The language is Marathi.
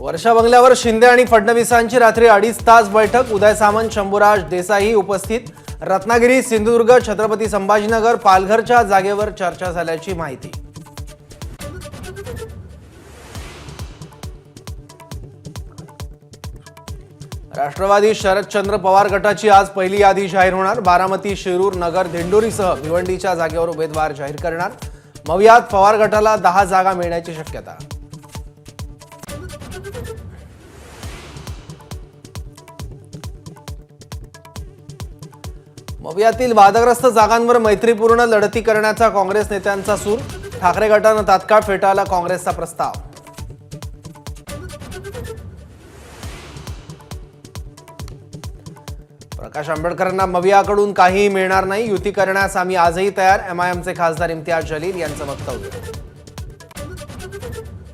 वर्षा बंगल्यावर शिंदे आणि फडणवीसांची रात्री 2.5 तास बैठक। उदय सामंत, शंभूराज देसाई उपस्थित। रत्नागिरी, सिंधुदुर्ग, छत्रपती संभाजीनगर, पालघरच्या जागेवर चर्चा झाल्याची माहिती। राष्ट्रवादी शरदचंद्र पवार गटाची आज पहिली यादी जाहीर होणार। बारामती, शिरूर, नगर, दिंडोरीसह भिवंडीच्या जागेवर उमेदवार जाहीर करणार। मवियात पवार गटाला 10 जागा मिळण्याची शक्यता। मवियातील वादग्रस्त जागांवर मैत्रीपूर्ण लढती करण्याचा काँग्रेस नेत्यांचा सूर। ठाकरे गटानं तात्काळ फेटाळला काँग्रेसचा प्रस्ताव। प्रकाश आंबेडकरांना मवियाकडून काहीही मिळणार नाही, युती करण्यास आम्ही आजही तयार। एमआयएमचे खासदार इम्तियाज जलील यांचं वक्तव्य।